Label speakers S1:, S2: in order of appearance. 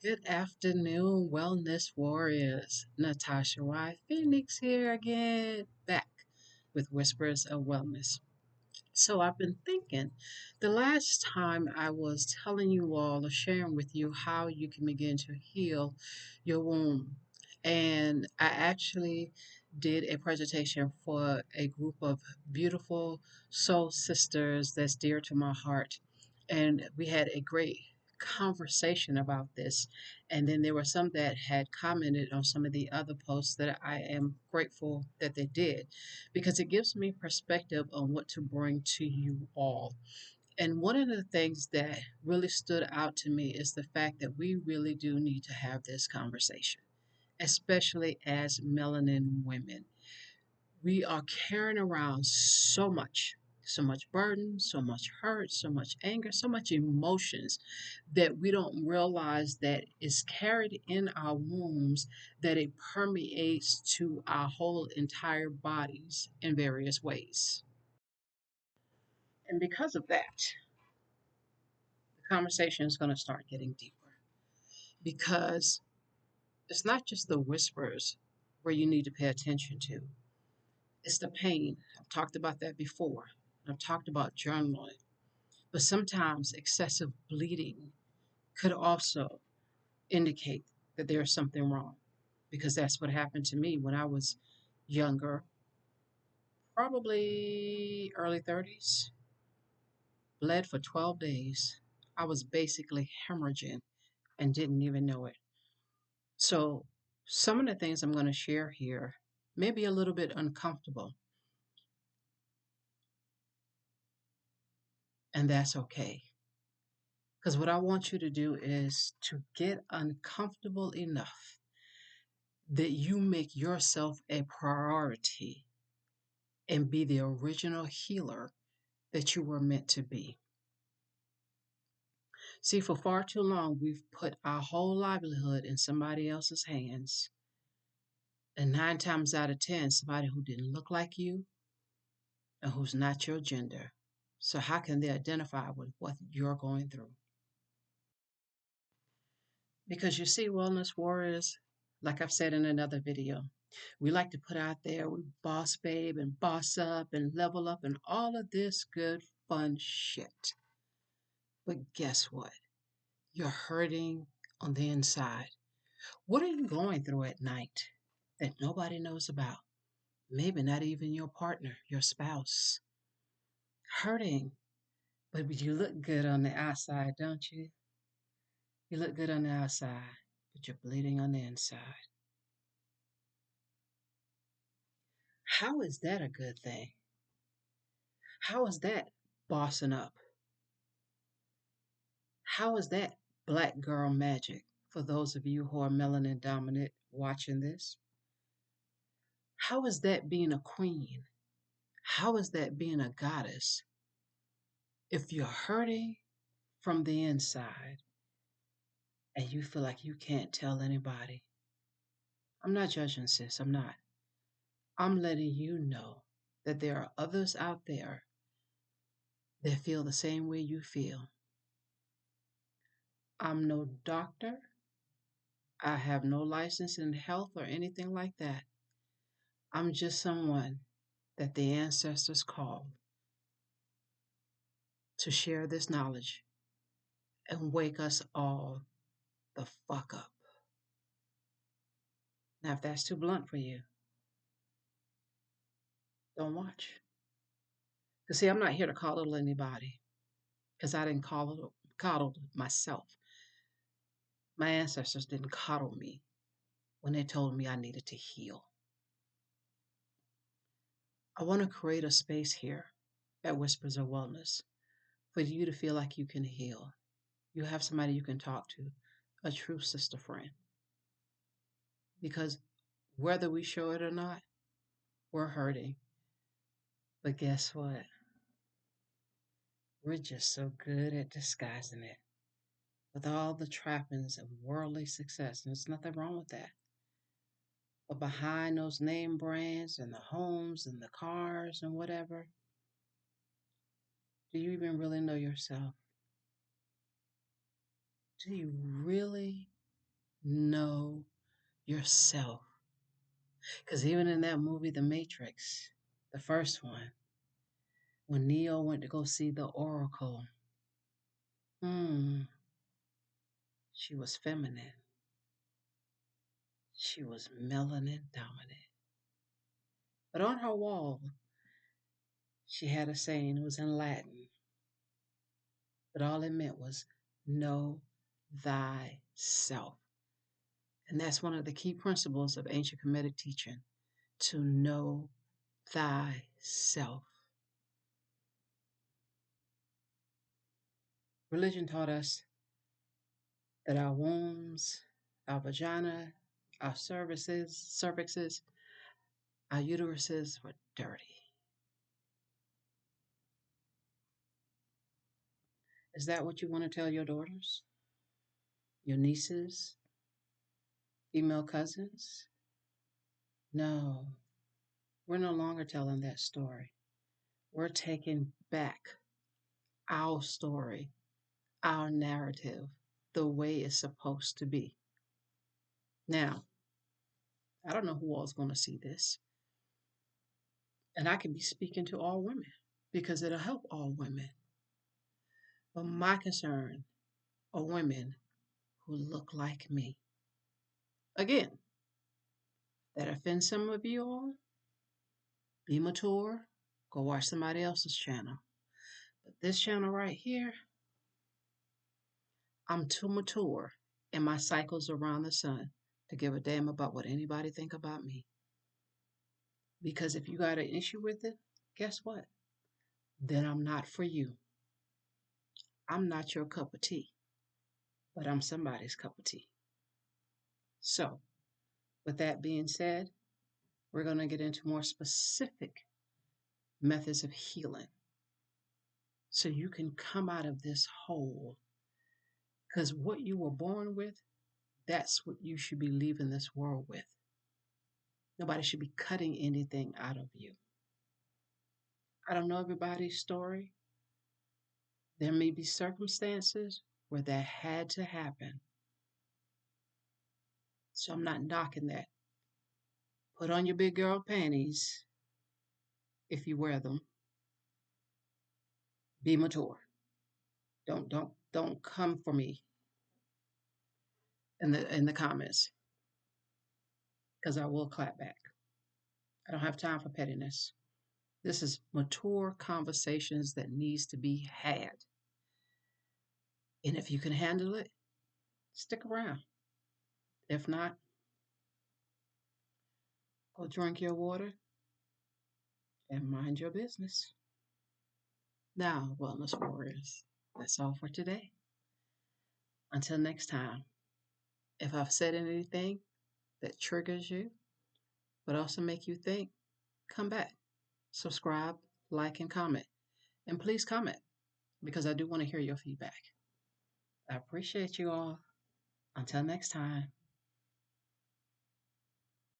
S1: Good afternoon, wellness warriors. Natasha Y. Phoenix here again, back with Whispers of Wellness. So I've been thinking the last time I was telling you all or sharing with you how you can begin to heal your womb. And I actually did a presentation for a group of beautiful soul sisters that's dear to my heart. And we had a great conversation about this. And then there were some that had commented on some of the other posts that I am grateful that they did because it gives me perspective on what to bring to you all. And one of the things that really stood out to me is the fact that we really do need to have this conversation, especially as melanin women. We are carrying around so much burden, so much hurt, so much anger, so much emotions that we don't realize that is carried in our wombs, that it permeates to our whole entire bodies in various ways. And because of that, the conversation is going to start getting deeper because it's not just the whispers where you need to pay attention to, it's the pain. I've talked about that before. I've talked about journaling, but sometimes excessive bleeding could also indicate that there's something wrong because that's what happened to me when I was younger, probably early 30s, bled for 12 days. I was basically hemorrhaging and didn't even know it. So, some of the things I'm going to share here may be a little bit uncomfortable, and that's okay. Because what I want you to do is to get uncomfortable enough that you make yourself a priority and be the original healer that you were meant to be. See, for far too long, we've put our whole livelihood in somebody else's hands. And nine times out of 10, somebody who didn't look like you and who's not your gender. So, how can they identify with what you're going through? Because you see, wellness warriors, like I've said in another video, we like to put out there, we boss babe and boss up and level up and all of this good, fun shit. But guess what? You're hurting on the inside. What are you going through at night that nobody knows about? Maybe not even your partner, your spouse. Hurting, but you look good on the outside, don't you? You look good on the outside, but you're bleeding on the inside. How is that a good thing? How is that bossing up? How is that black girl magic for those of you who are melanin dominant watching this? How is that being a queen? How is that being a goddess if you're hurting from the inside and you feel like you can't tell anybody? I'm not judging, sis. I'm not. I'm letting you know that there are others out there that feel the same way you feel. I'm no doctor. I have no license in health or anything like that. I'm just someone that the ancestors called to share this knowledge and wake us all the fuck up. Now, if that's too blunt for you, don't watch. Because, see, I'm not here to coddle anybody because I didn't coddle myself. My ancestors didn't coddle me when they told me I needed to heal. I want to create a space here at Whispers of Wellness for you to feel like you can heal. You have somebody you can talk to, a true sister friend. Because whether we show it or not, we're hurting. But guess what? We're just so good at disguising it with all the trappings of worldly success. And there's nothing wrong with that. But behind those name brands and the homes and the cars and whatever, do you even really know yourself? Do you really know yourself. Because even in that movie, The Matrix, the first one, when Neo went to go see the Oracle, hmm, she was feminine. She was melanin dominant. But on her wall, she had a saying, it was in Latin, but all it meant was know thyself. And that's one of the key principles of ancient Kemetic teaching, to know thyself. Religion taught us that our wombs, our vagina, our cervixes, our uteruses were dirty. Is that what you want to tell your daughters, your nieces, female cousins? No, we're no longer telling that story. We're taking back our story, our narrative, the way it's supposed to be. Now, I don't know who all's going to see this, and I can be speaking to all women because it'll help all women. But my concern are women who look like me. Again, that offends some of you all. Be mature. Go watch somebody else's channel. But this channel right here, I'm too mature in my cycles around the sun to give a damn about what anybody think about me. Because if you got an issue with it, guess what? Then I'm not for you. I'm not your cup of tea, but I'm somebody's cup of tea. So, with that being said, we're going to get into more specific methods of healing so you can come out of this hole. Because what you were born with, that's what you should be leaving this world with. Nobody should be cutting anything out of you. I don't know everybody's story. There may be circumstances where that had to happen. So I'm not knocking that. Put on your big girl panties if you wear them. Be mature. Don't come for me in the comments, because I will clap back. I don't have time for pettiness. This is mature conversations that needs to be had. And if you can handle it, stick around. If not, go drink your water and mind your business. Now, wellness warriors, that's all for today. Until next time, if I've said anything that triggers you, but also make you think, come back, subscribe, like, and comment. And please comment, because I do want to hear your feedback. I appreciate you all. Until next time.